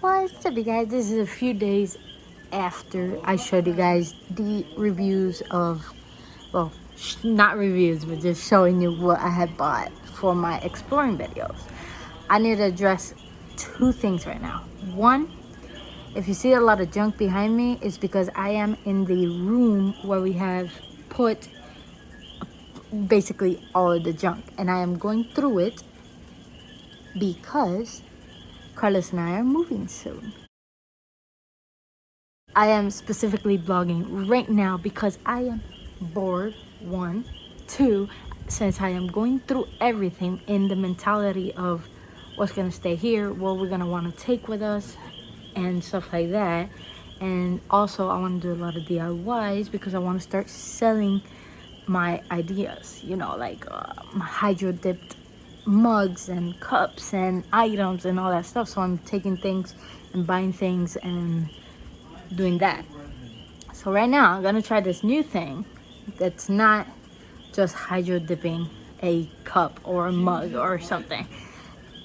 What's up, you guys? This is a few days after I showed you guys the reviews of, well, not reviews, but just showing you what I had bought for my exploring videos. I need to address two things right now. One, if you see a lot of junk behind me, it's because I am in the room where we have put basically all of the junk, and I am going through it because Carlos and I are moving soon. I am specifically vlogging right now because I am bored, one. Two, since I am going through everything in the mentality of what's gonna stay here, what we're gonna wanna take with us, and stuff like that. And also I wanna do a lot of DIYs because I wanna start selling my ideas, you know, like my hydro dipped mugs and cups and items and all that stuff. So I'm taking things and buying things and doing that. So right now I'm gonna try this new thing that's not just hydro dipping a cup or a mug or something.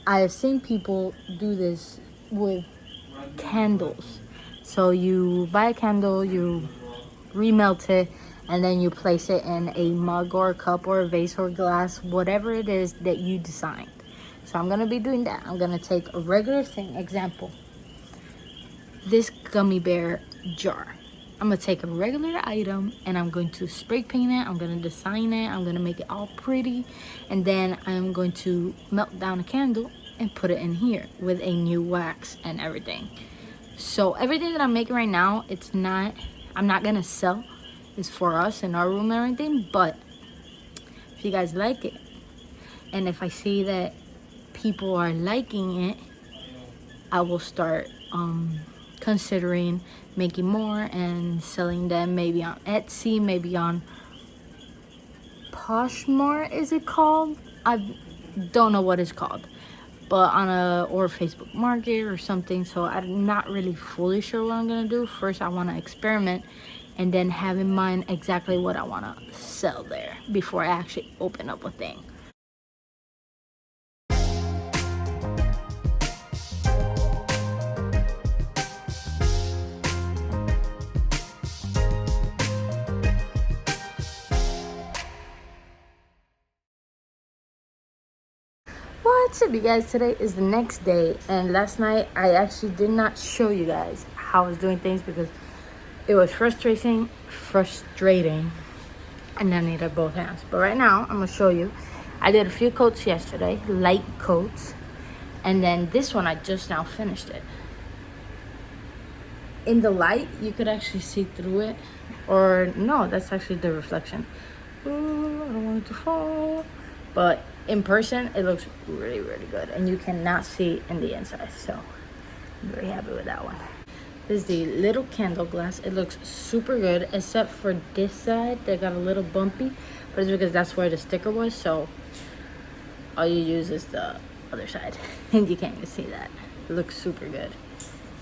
I have seen people do this with candles. So you buy a candle, you remelt it, and then you place it in a mug or a cup or a vase or glass, whatever it is that you designed. So I'm gonna be doing that. I'm gonna take a regular thing, example, this gummy bear jar. I'm gonna take a regular item and I'm going to spray paint it. I'm gonna design it. I'm gonna make it all pretty. And then I'm going to melt down a candle and put it in here with a new wax and everything. So everything that I'm making right now, I'm not gonna sell. It's for us in our room and everything. But if you guys like it, and if I see that people are liking it, I will start considering making more and selling them, maybe on Etsy, maybe on Poshmark, is it called? I don't know what it's called, but or Facebook Market or something. So I'm not really fully sure what I'm gonna do. First I want to experiment and then have in mind exactly what I want to sell there before I actually open up a thing. What's up, you guys? Today is the next day, and last night I actually did not show you guys how I was doing things because it was frustrating, and I needed both hands. But right now I'm gonna show you. I did a few coats yesterday, light coats, and then this one I just now finished it. In the light you could actually see through it, or no, that's actually the reflection. Ooh, I don't want it to fall. But in person it looks really, really good, and you cannot see in the inside. So I'm very happy with that one. This is the little candle glass. It looks super good, except for this side that got a little bumpy, but it's because that's where the sticker was. So all you use is the other side and you can't even see that. It looks super good.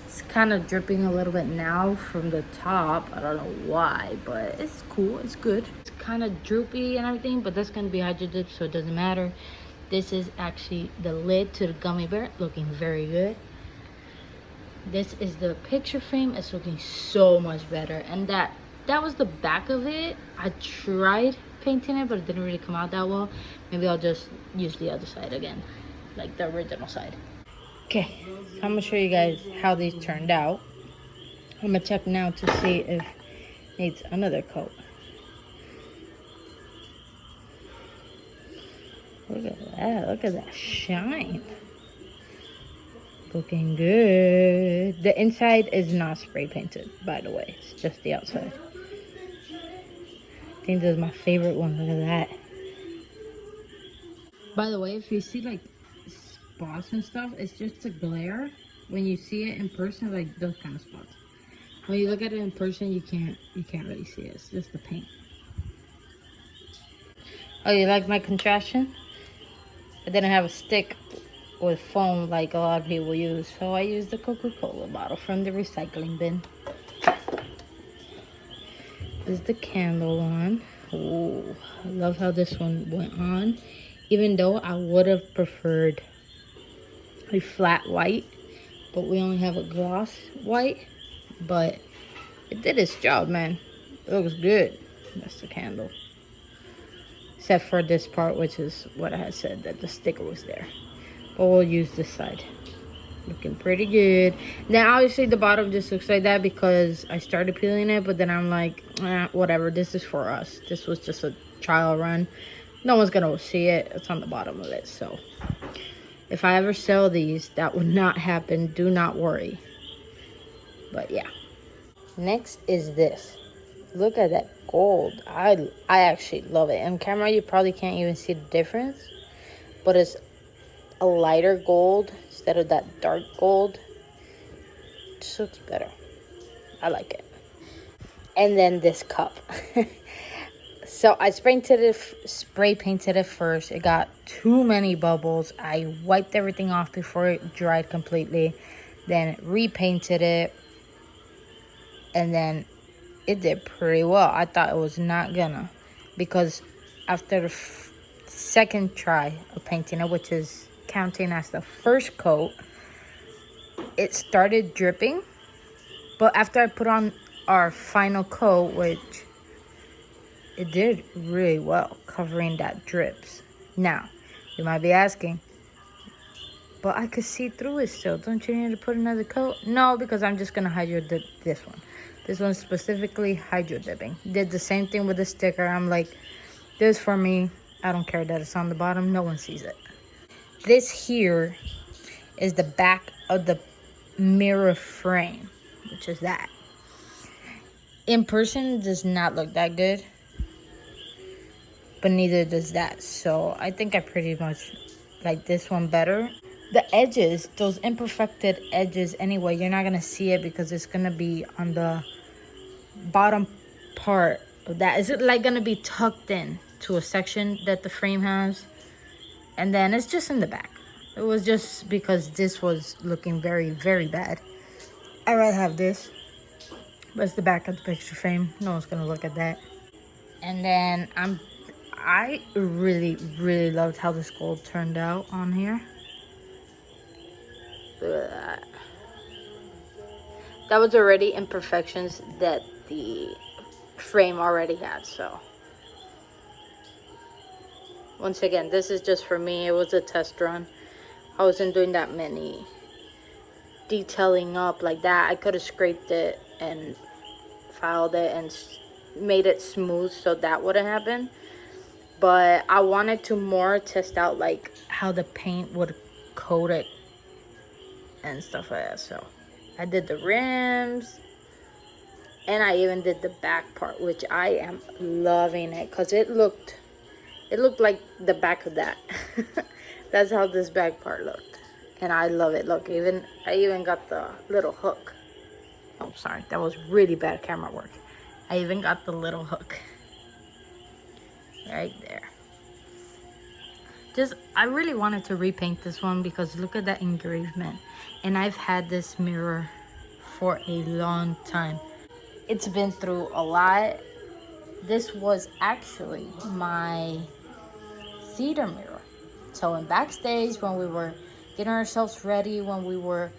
It's kind of dripping a little bit now from the top. I don't know why, but it's cool. It's good. It's kind of droopy and everything, but that's going to be hydro dip, so it doesn't matter. This is actually the lid to the gummy bear, looking very good. This is the picture frame. It's looking so much better. And that was the back of it. I tried painting it, but it didn't really come out that well. Maybe I'll just use the other side again, like the original side. Okay, so I'm gonna show you guys how these turned out. I'm gonna check now to see if it needs another coat. Look at that shine. Looking good. The inside is not spray painted, by the way. It's just the outside. I think this is my favorite one. Look at that. By the way, if you see like spots and stuff, it's just a glare. When you see it in person, like those kind of spots. When you look at it in person, you can't really see it. It's just the paint. Oh, you like my contraption? I didn't have a stick with foam like a lot of people use, so I used the Coca-Cola bottle from the recycling bin. This is the candle one. Oh, I love how this one went on, even though I would have preferred a flat white, but we only have a gloss white. But it did its job, man. It looks good. That's the candle. Except for this part, which is what I had said, that the sticker was there. But we'll use this side. Looking pretty good. Now, obviously, the bottom just looks like that because I started peeling it. But then I'm like, whatever. This is for us. This was just a trial run. No one's going to see it. It's on the bottom of it. So, if I ever sell these, that would not happen. Do not worry. But, yeah. Next is this. Look at that gold. I actually love it. On camera, you probably can't even see the difference. But it's a lighter gold instead of that dark gold. It just looks better. I like it. And then this cup. So I spray painted it first. It got too many bubbles. I wiped everything off before it dried completely. Then repainted it. And then it did pretty well. I thought it was not gonna. Because after the second try of painting it, which is counting as the first coat, it started dripping. But after I put on our final coat, which it did really well, covering that drips. Now, you might be asking, but I could see through it still. Don't you need to put another coat? No, because I'm just gonna hydro dip this one. This one's specifically hydro dipping. Did the same thing with the sticker. I'm like, this for me. I don't care that it's on the bottom. No one sees it. This here is the back of the mirror frame, which is that. In person, it does not look that good. But neither does that. So I think I pretty much like this one better. The edges, those imperfected edges anyway, you're not going to see it because it's going to be on the bottom part of that. Is it like going to be tucked in to a section that the frame has? And then it's just in the back. It was just because this was looking very, very bad. I'd rather have this. But it's the back of the picture frame. No one's going to look at that. And then I really, really loved how this gold turned out on here. That was already imperfections that the frame already had. So once again, this is just for me. It was a test run. I wasn't doing that many detailing up like that. I could have scraped it and filed it and made it smooth so that wouldn't happen. But I wanted to more test out like how the paint would coat it and stuff like that. So I did the rims and I even did the back part, which I am loving it because it looked like the back of that. That's how this back part looked, and I love it. Look, I even got the little hook. Oh, sorry, that was really bad camera work. I even got the little hook right there. I really wanted to repaint this one because look at that engravement. And I've had this mirror for a long time. It's been through a lot. This was actually my theater mirror. So in backstage, when we were getting ourselves ready, when we were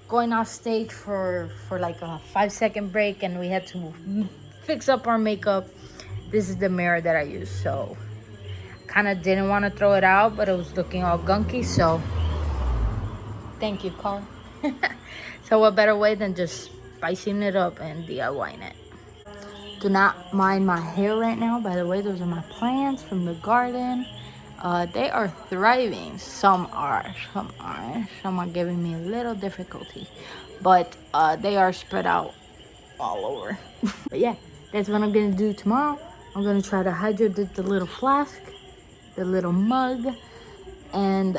going off stage for like a 5-second break and we had to fix up our makeup, this is the mirror that I use. So kind of didn't want to throw it out, but it was looking all gunky, so thank you, Colin. So what better way than just spicing it up and DIYing it. Do not mind my hair right now. By the way, those are my plants from the garden. They are thriving. Some are giving me a little difficulty, but they are spread out all over. But yeah, that's what I'm gonna do tomorrow. I'm gonna try to hydro dip the little flask, the little mug, and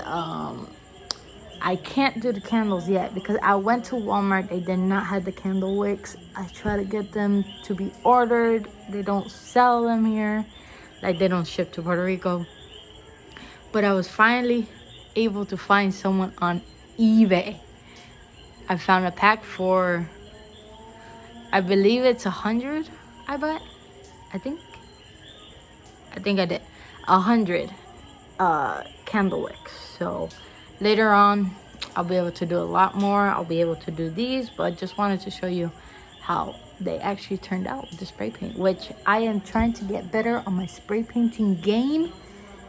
I can't do the candles yet because I went to Walmart. They did not have the candle wicks. I try to get them to be ordered. They don't sell them here. Like, they don't ship to Puerto Rico. But I was finally able to find someone on eBay. I found a pack for, I believe it's 100, I bet. I think I did 100 candle wicks. So later on I'll be able to do a lot more. I'll be able to do these, but just wanted to show you how they actually turned out with the spray paint, which I am trying to get better on my spray painting game,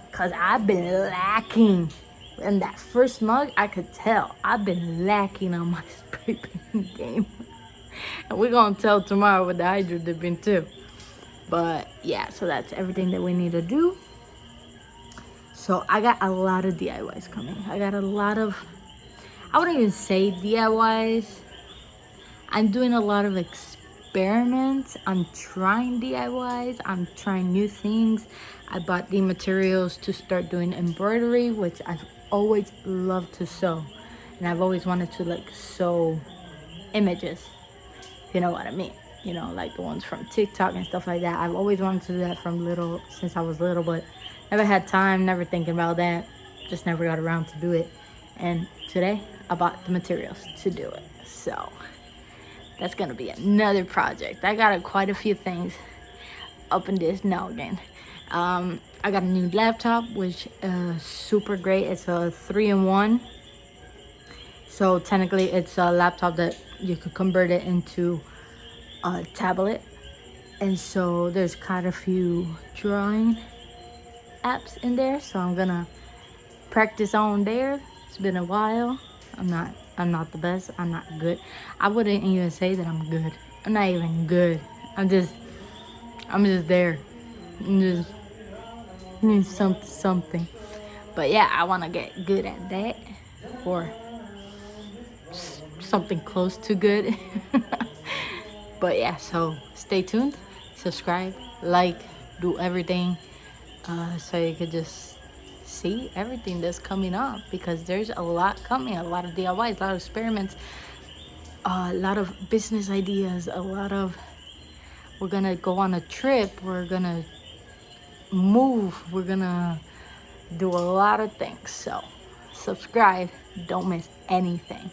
because I've been lacking. In that first mug, I could tell I've been lacking on my spray painting game. And we're gonna tell tomorrow with the hydro dipping too. But yeah, so that's everything that we need to do. So I got a lot of DIYs coming. I got a lot of, I wouldn't even say DIYs. I'm doing a lot of experiments. I'm trying DIYs. I'm trying new things. I bought the materials to start doing embroidery, which I've always loved to sew. And I've always wanted to like sew images. You know what I mean? You know, like the ones from TikTok and stuff like that. I've always wanted to do that since I was little, but never had time, never thinking about that. Just never got around to do it. And today I bought the materials to do it. So that's gonna be another project. I got quite a few things up in this noggin. I got a new laptop, which is super great. It's a 3-in-1. So technically it's a laptop that you could convert it into a tablet. And so there's quite a few drawing apps in there. So I'm gonna practice on there. It's been a while. I'm not the best. I'm not good. I wouldn't even say that I'm good. I'm not even good. I'm just there. I'm just need something. But yeah, I want to get good at that, or something close to good. But yeah, so stay tuned, subscribe, like, do everything, so you could just see everything that's coming up, because there's a lot coming, a lot of DIYs, a lot of experiments, a lot of business ideas, we're gonna go on a trip, we're gonna move, we're gonna do a lot of things. So subscribe, don't miss anything.